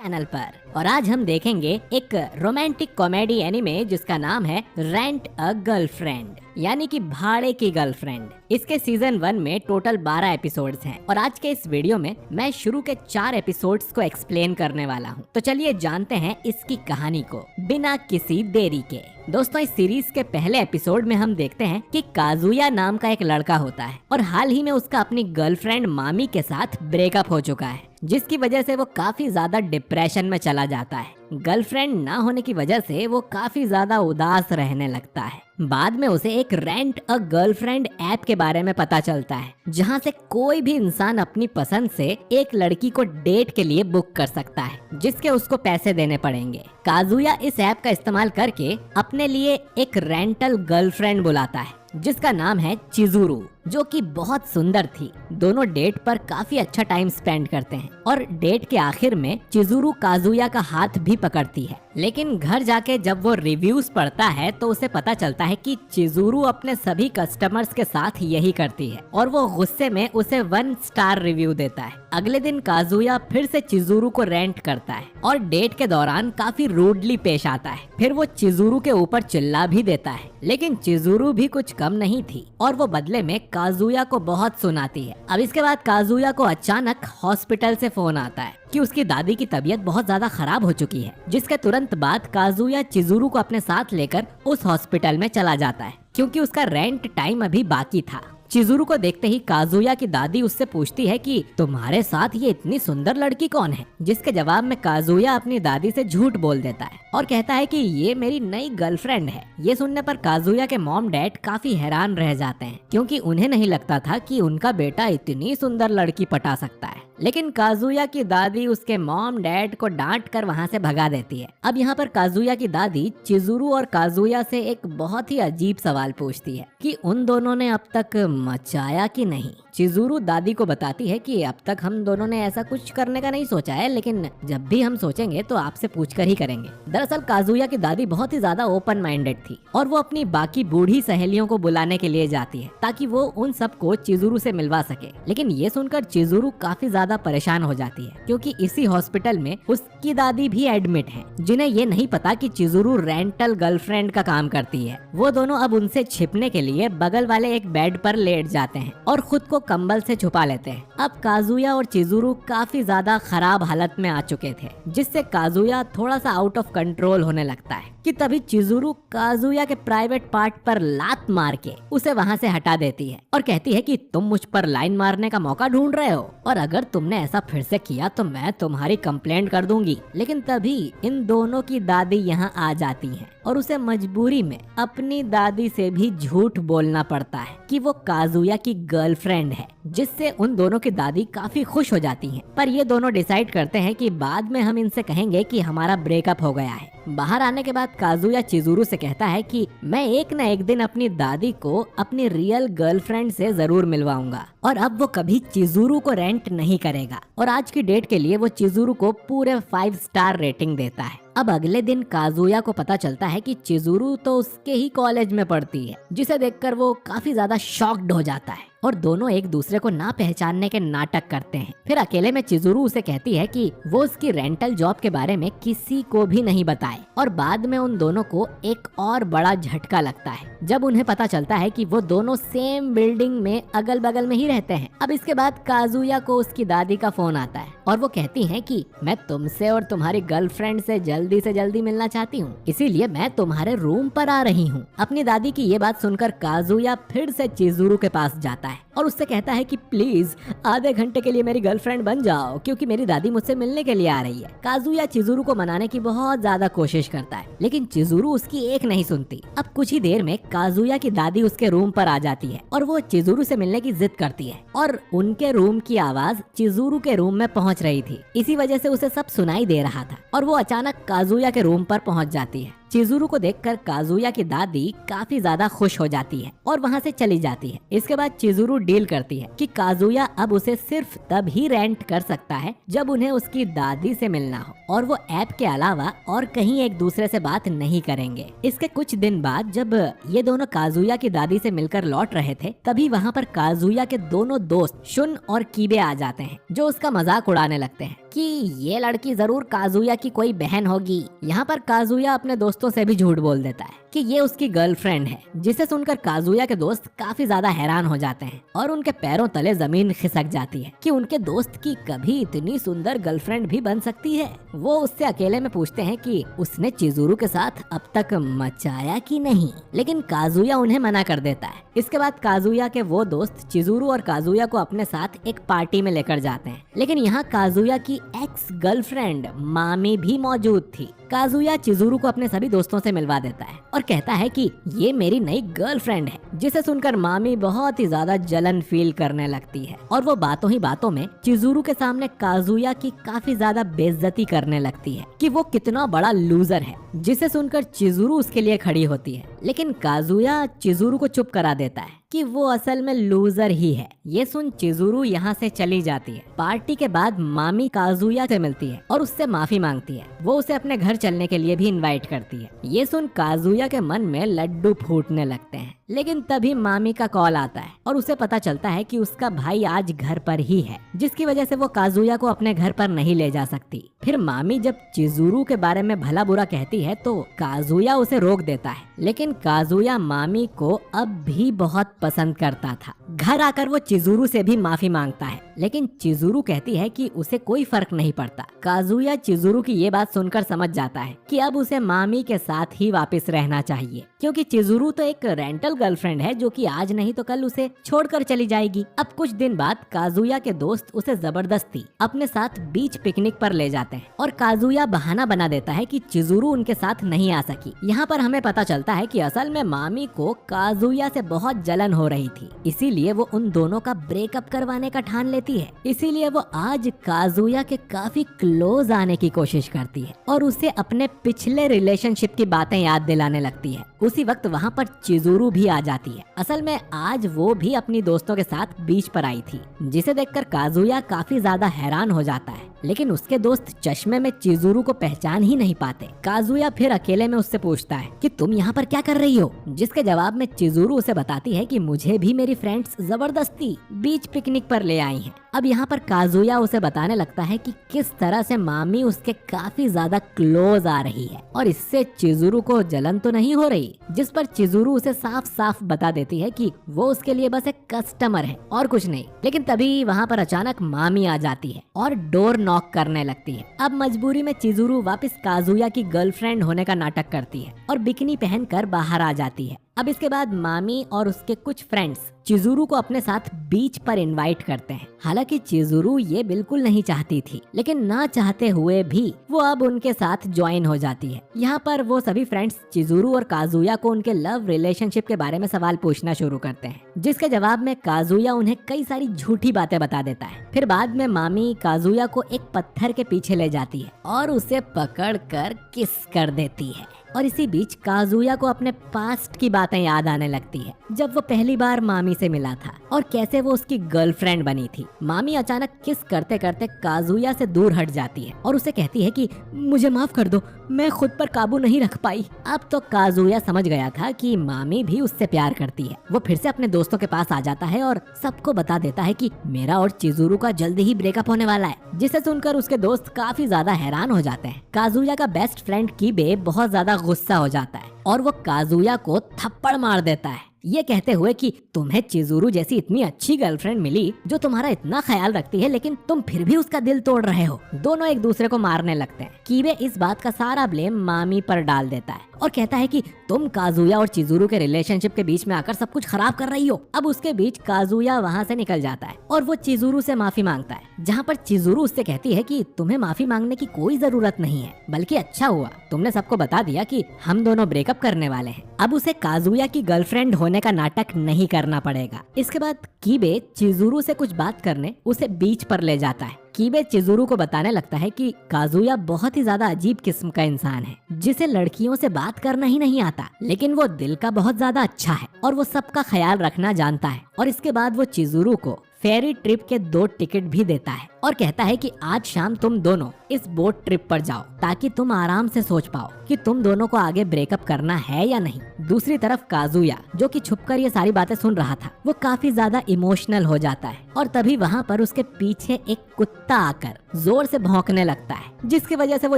Channel पर। और आज हम देखेंगे एक रोमांटिक कॉमेडी एनिमे जिसका नाम है रेंट अ गर्लफ्रेंड, यानी कि भाड़े की गर्लफ्रेंड। इसके सीजन 1 में टोटल 12 एपिसोड्स हैं और आज के इस वीडियो में मैं शुरू के 4 एपिसोड्स को एक्सप्लेन करने वाला हूँ। तो चलिए जानते हैं इसकी कहानी को बिना किसी देरी के। दोस्तों, इस सीरीज के पहले एपिसोड में हम देखते हैं कि काजुया नाम का एक लड़का होता है और हाल ही में उसका अपनी गर्लफ्रेंड मामी के साथ ब्रेकअप हो चुका है, जिसकी वजह से वो काफी ज्यादा डिप्रेशन में चला जाता है। गर्लफ्रेंड ना होने की वजह से वो काफी ज्यादा उदास रहने लगता है। बाद में उसे एक रेंट अ गर्लफ्रेंड ऐप के बारे में पता चलता है, जहां से कोई भी इंसान अपनी पसंद से एक लड़की को डेट के लिए बुक कर सकता है, जिसके उसको पैसे देने पड़ेंगे। काजुया इस ऐप का इस्तेमाल करके अपने लिए एक रेंटल गर्लफ्रेंड बुलाता है जिसका नाम है चिजुरू, जो कि बहुत सुंदर थी। दोनों डेट पर काफी अच्छा टाइम स्पेंड करते हैं और डेट के आखिर में चिजुरू काजुया का हाथ भी पकड़ती है। लेकिन घर जाके जब वो रिव्यूज पढ़ता है तो उसे पता चलता है कि चिजुरू अपने सभी कस्टमर्स के साथ यही करती है और वो गुस्से में उसे 1 स्टार रिव्यू देता है। अगले दिन काजुया फिर से चिजुरू को रेंट करता है और डेट के दौरान काफी रूडली पेश आता है। फिर वो चिजुरू के ऊपर चिल्ला भी देता है, लेकिन चिजुरू भी कुछ कम नहीं थी और वो बदले में काजुया को बहुत सुनाती है। अब इसके बाद काजुया को अचानक हॉस्पिटल से फोन आता है कि उसकी दादी की तबीयत बहुत ज्यादा खराब हो चुकी है, जिसके तुरंत बाद काजुया चिजुरू को अपने साथ लेकर उस हॉस्पिटल में चला जाता है, क्योंकि उसका रेंट टाइम अभी बाकी था। चिजुरू को देखते ही काजुया की दादी उससे पूछती है कि तुम्हारे साथ ये इतनी सुंदर लड़की कौन है, जिसके जवाब में काजुया अपनी दादी से झूठ बोल देता है और कहता है कि ये मेरी नई गर्लफ्रेंड है। ये सुनने पर काजुया के मॉम डैड काफी हैरान रह जाते हैं, क्योंकि उन्हें नहीं लगता था कि उनका बेटा इतनी सुंदर लड़की पटा सकता है। लेकिन काजुया की दादी उसके मॉम डैड को डांट कर वहाँ से भगा देती है। अब यहाँ पर काजुया की दादी चिजुरू और काजुया से एक बहुत ही अजीब सवाल पूछती है कि उन दोनों ने अब तक मचाया कि नहीं। चिजुरू दादी को बताती है कि अब तक हम दोनों ने ऐसा कुछ करने का नहीं सोचा है, लेकिन जब भी हम सोचेंगे तो आपसे पूछकर ही करेंगे। दरअसल काजुया की दादी बहुत ही ज्यादा ओपन माइंडेड थी और वो अपनी बाकी बूढ़ी सहेलियों को बुलाने के लिए जाती है ताकि वो उन सबको चिजुरू से मिलवा सके। लेकिन ये सुनकर चिजुरू काफी ज्यादा परेशान हो जाती है, क्योंकि इसी हॉस्पिटल में उसकी दादी भी एडमिट है, जिन्हें ये नहीं पता कि चिजुरू रेंटल गर्लफ्रेंड का काम करती है। वो दोनों अब उनसे छिपने के लिए बगल वाले एक बेड पर लेट जाते हैं और खुद को कंबल से छुपा लेते हैं। अब काजुया और चिजुरू काफी ज्यादा खराब हालत में आ चुके थे, जिससे काजुया थोड़ा सा आउट ऑफ कंट्रोल होने लगता है कि तभी चिजुरू काजुया के प्राइवेट पार्ट पर लात मार के उसे वहाँ से हटा देती है और कहती है कि तुम मुझ पर लाइन मारने का मौका ढूंढ रहे हो और अगर तुमने ऐसा फिर से किया तो मैं तुम्हारी कंप्लेंट कर दूंगी। लेकिन तभी इन दोनों की दादी यहाँ आ जाती है और उसे मजबूरी में अपनी दादी से भी झूठ बोलना पड़ता है कि वो काजुया की गर्लफ्रेंड है, जिससे उन दोनों की दादी काफी खुश हो जाती हैं। पर ये दोनों डिसाइड करते हैं कि बाद में हम इनसे कहेंगे कि हमारा ब्रेकअप हो गया है। बाहर आने के बाद काजुया चिजुरू से कहता है कि मैं एक न एक दिन अपनी दादी को अपनी रियल गर्लफ्रेंड से जरूर मिलवाऊंगा और अब वो कभी चिजुरू को रेंट नहीं करेगा। और आज की डेट के लिए वो चिजुरू को पूरे 5 स्टार रेटिंग देता है। अब अगले दिन काजुया को पता चलता है कि चिजुरू तो उसके ही कॉलेज में पढ़ती है, जिसे देखकर वो काफी ज्यादा शॉक्ड हो जाता है और दोनों एक दूसरे को ना पहचानने के नाटक करते हैं। फिर अकेले में चिजुरू उसे कहती है कि वो उसकी रेंटल जॉब के बारे में किसी को भी नहीं बताए और बाद में उन दोनों को एक और बड़ा झटका लगता है जब उन्हें पता चलता है कि वो दोनों सेम बिल्डिंग में अगल बगल में ही रहते हैं। अब इसके बाद काजुया को उसकी दादी का फोन आता है और वो कहती हैं कि मैं तुमसे और तुम्हारी गर्लफ्रेंड से जल्दी मिलना चाहती हूँ, इसीलिए मैं तुम्हारे रूम पर आ रही हूँ। अपनी दादी की ये बात सुनकर काजुया फिर से चिजुरू के पास जाता है और उससे कहता है कि प्लीज आधे घंटे के लिए मेरी गर्लफ्रेंड बन जाओ, क्योंकि मेरी दादी मुझसे मिलने के लिए आ रही है। काजुया चिजुरू को मनाने की बहुत ज्यादा कोशिश करता है, लेकिन चिजुरू उसकी एक नहीं सुनती। अब कुछ ही देर में काजुया की दादी उसके रूम पर आ जाती है और वो चिजुरू से मिलने की जिद करती है और उनके रूम की आवाज चिजुरू के रूम में पहुंच रही थी। इसी वजह से उसे सब सुनाई दे रहा था और वो अचानक काजुया के रूम पर पहुंच जाती है। चिजुरू को देखकर काजुया की दादी काफी ज्यादा खुश हो जाती है और वहाँ से चली जाती है। इसके बाद चिजुरू डील करती है कि काजुया अब उसे सिर्फ तब ही रेंट कर सकता है जब उन्हें उसकी दादी से मिलना हो और वो ऐप के अलावा और कहीं एक दूसरे से बात नहीं करेंगे। इसके कुछ दिन बाद जब ये दोनों काजुया की दादी से मिलकर लौट रहे थे, तभी वहाँ पर काजुया के दोनों दोस्त शुन और कीबे आ जाते हैं, जो उसका मजाक उड़ाने लगते हैं कि कि ये लड़की जरूर काजुया की कोई बहन होगी। यहाँ पर काजुया अपने दोस्तों से भी झूठ बोल देता है कि ये उसकी गर्लफ्रेंड है, जिसे सुनकर काजुया के दोस्त काफी ज्यादा हैरान हो जाते हैं और उनके पैरों तले जमीन खिसक जाती है कि उनके दोस्त की कभी इतनी सुंदर गर्लफ्रेंड भी बन सकती है। वो उससे अकेले में पूछते हैं कि उसने चिजुरू के साथ अब तक मचाया कि नहीं, लेकिन काजुया उन्हें मना कर देता है। इसके बाद काजुया के वो दोस्त चिजुरू और काजुया को अपने साथ एक पार्टी में लेकर जाते हैं, लेकिन यहाँ काजुया की एक्स गर्लफ्रेंड मामी भी मौजूद थी। काजुया चिजुरू को अपने सभी दोस्तों से मिलवा देता है और कहता है कि ये मेरी नई गर्लफ्रेंड है, जिसे सुनकर मामी बहुत ही ज्यादा जलन फील करने लगती है और वो बातों ही बातों में चिजुरू के सामने काजुया की काफी ज्यादा बेइज्जती करने लगती है कि वो कितना बड़ा लूजर है, जिसे सुनकर चिजुरू उसके लिए खड़ी होती है। लेकिन काजुया चिजुरू को चुप करा देता है कि वो असल में लूजर ही है। ये सुन चिजुरू यहाँ से चली जाती है। पार्टी के बाद मामी काजुया से मिलती है और उससे माफी मांगती है। वो उसे अपने घर चलने के लिए भी इनवाइट करती है। ये सुन काजुया के मन में लड्डू फूटने लगते हैं, लेकिन तभी मामी का कॉल आता है और उसे पता चलता है कि उसका भाई आज घर पर ही है, जिसकी वजह से वो काजुया को अपने घर पर नहीं ले जा सकती। फिर मामी जब चिजुरू के बारे में भला बुरा कहती है तो काजुया उसे रोक देता है, लेकिन काजुया मामी को अब भी बहुत पसंद करता था। घर आकर वो चिजुरू से भी माफी मांगता है, लेकिन चिजुरू कहती है कि उसे कोई फर्क नहीं पड़ता। काजुया चिजुरू की ये बात सुनकर समझ जाता है कि अब उसे मामी के साथ ही वापस रहना चाहिए, क्योंकि चिजुरू तो एक रेंटल गर्लफ्रेंड है जो कि आज नहीं तो कल उसे छोड़कर चली जाएगी। अब कुछ दिन बाद काजुया के दोस्त उसे जबरदस्ती अपने साथ बीच पिकनिक पर ले जाते हैं और काजुया बहाना बना देता है कि चिजुरू उनके साथ नहीं आ सकी। यहाँ पर हमें पता चलता है कि असल में मामी को काजुया से बहुत जलन हो रही थी, इसीलिए वो उन दोनों का ब्रेकअप करवाने का ठान लेती है। इसीलिए वो आज काजुया के काफी क्लोज आने की कोशिश करती है और उसे अपने पिछले रिलेशनशिप की बातें याद दिलाने लगती है। उसी वक्त वहाँ पर चिजुरू भी आ जाती है। असल में आज वो भी अपनी दोस्तों के साथ बीच पर आई थी, जिसे देखकर काजुया काफी ज्यादा हैरान हो जाता है, लेकिन उसके दोस्त चश्मे में चिजुरू को पहचान ही नहीं पाते। काजुया फिर अकेले में उससे पूछता है कि तुम यहाँ पर क्या कर रही हो, जिसके जवाब में चिजुरू उसे बताती है कि मुझे भी मेरी फ्रेंड्स जबरदस्ती बीच पिकनिक पर ले आई हैं। अब यहाँ पर काजुया उसे बताने लगता है कि किस तरह से मामी उसके काफी ज्यादा क्लोज आ रही है और इससे चिजुरू को जलन तो नहीं हो रही, जिस पर चिजुरू उसे साफ साफ बता देती है कि वो उसके लिए बस एक कस्टमर है और कुछ नहीं। लेकिन तभी वहाँ पर अचानक मामी आ जाती है और डोर नॉक करने लगती है। अब मजबूरी में चिजुरू वापस काजुया की गर्लफ्रेंड होने का नाटक करती है और बिकनी पहनकर बाहर आ जाती है। अब इसके बाद मामी और उसके कुछ फ्रेंड्स चिजुरू को अपने साथ बीच पर इनवाइट करते हैं। हालांकि चिजुरू ये बिल्कुल नहीं चाहती थी, लेकिन ना चाहते हुए भी वो अब उनके साथ ज्वाइन हो जाती है। यहाँ पर वो सभी फ्रेंड्स चिजुरू और काजुया को उनके लव रिलेशनशिप के बारे में सवाल पूछना शुरू करते हैं, जिसके जवाब में काजुया उन्हें कई सारी झूठी बातें बता देता है। फिर बाद में मामी काजुया को एक पत्थर के पीछे ले जाती है और उसे पकड़ कर किस कर देती है। और इसी बीच काजुया को अपने पास्ट की बातें याद आने लगती है, जब वो पहली बार मामी से मिला था और कैसे वो उसकी गर्लफ्रेंड बनी थी। मामी अचानक किस करते करते काजुया से दूर हट जाती है और उसे कहती है कि मुझे माफ कर दो, मैं खुद पर काबू नहीं रख पाई। अब तो काजुया समझ गया था कि मामी भी उससे प्यार करती है। वो फिर से अपने दोस्तों के पास आ जाता है और सबको बता देता है कि मेरा और चिजुरू का जल्दी ही ब्रेकअप होने वाला है, जिसे सुनकर उसके दोस्त काफी ज्यादा हैरान हो जाते हैं। काजुया का बेस्ट फ्रेंड कीबे बहुत ज्यादा गुस्सा हो जाता है और वो काजुया को थप्पड़ मार देता है, ये कहते हुए कि तुम्हें चिजुरू जैसी इतनी अच्छी गर्लफ्रेंड मिली जो तुम्हारा इतना ख्याल रखती है, लेकिन तुम फिर भी उसका दिल तोड़ रहे हो। दोनों एक दूसरे को मारने लगते हैं। कीबे इस बात का सारा ब्लेम मामी पर डाल देता है और कहता है कि तुम काजुया और चिजुरू के रिलेशनशिप के बीच में आकर सब कुछ खराब कर रही हो। अब उसके बीच काजुया वहाँ से निकल जाता है और वो चिजुरू से माफी मांगता है, जहाँ पर चिजुरू उससे कहती है कि तुम्हें माफी मांगने की कोई जरूरत नहीं है, बल्कि अच्छा हुआ तुमने सबको बता दिया कि हम दोनों ब्रेकअप करने वाले हैं। अब उसे काजुया की गर्लफ्रेंड होने का नाटक नहीं करना पड़ेगा। इसके बाद कीबे चिजुरू से कुछ बात करने उसे बीच पर ले जाता है। कीबे चिजुरू को बताने लगता है कि काजुया बहुत ही ज्यादा अजीब किस्म का इंसान है, जिसे लड़कियों से बात करना ही नहीं आता, लेकिन वो दिल का बहुत ज्यादा अच्छा है और वो सबका ख्याल रखना जानता है। और इसके बाद वो चिजुरू को फेरी ट्रिप के 2 टिकट भी देता है और कहता है कि आज शाम तुम दोनों इस बोट ट्रिप पर जाओ, ताकि तुम आराम से सोच पाओ कि तुम दोनों को आगे ब्रेकअप करना है या नहीं। दूसरी तरफ काजुया, जो कि छुपकर ये सारी बातें सुन रहा था, वो काफी ज्यादा इमोशनल हो जाता है और तभी वहाँ पर उसके पीछे एक कुत्ता आकर जोर से भौंकने लगता है, जिसकी वजह से वो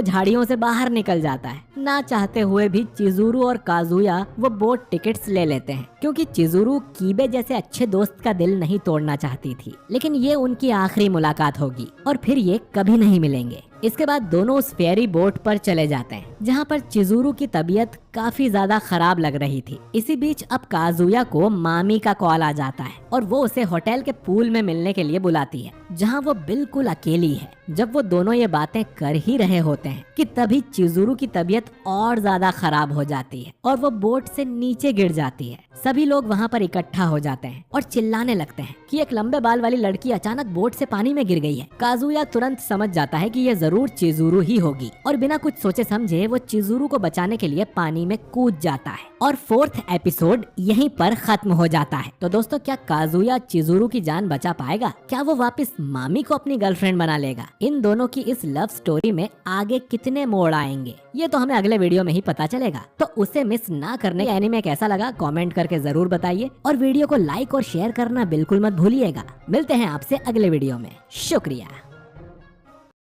झाड़ियों से बाहर निकल जाता है। ना चाहते हुए भी चिजुरू और काजुया वो बोट टिकट्स ले लेते हैं, क्योंकि चिजुरू कीबे जैसे अच्छे दोस्त का दिल नहीं तोड़ना चाहती थी, लेकिन ये उनकी आखिरी मुलाकात होगी और फिर ये कभी नहीं मिलेंगे। इसके बाद दोनों उस फेरी बोट पर चले जाते हैं, जहाँ पर चिजुरू की तबीयत काफी ज्यादा खराब लग रही थी। इसी बीच अब काजुया को मामी का कॉल आ जाता है और वो उसे होटल के पूल में मिलने के लिए बुलाती है, जहाँ वो बिल्कुल अकेली है। जब वो दोनों ये बातें कर ही रहे होते हैं कि तभी चिजुरू की तबीयत और ज्यादा खराब हो जाती है और वो बोट से नीचे गिर जाती है। सभी लोग वहाँ पर इकट्ठा हो जाते हैं और चिल्लाने लगते हैं कि एक लंबे बाल वाली लड़की अचानक बोट से पानी में गिर गई है। काजुया तुरंत समझ जाता है कि ये जरूर चिजुरू ही होगी और बिना कुछ सोचे समझे वो चिजुरू को बचाने के लिए पानी में कूद जाता है और 4th एपिसोड यहीं पर खत्म हो जाता है। तो दोस्तों, क्या काजुया चिजुरू की जान बचा पाएगा? क्या वो वापस मामी को अपनी गर्लफ्रेंड बना लेगा? इन दोनों की इस लव स्टोरी में आगे कितने मोड़ आएंगे, ये तो हमें अगले वीडियो में ही पता चलेगा। तो उसे मिस ना करने के एनीमे कैसा लगा कमेंट करके जरूर बताइए और वीडियो को लाइक और शेयर करना बिल्कुल मत भूलिएगा। मिलते हैं आपसे अगले वीडियो में। शुक्रिया।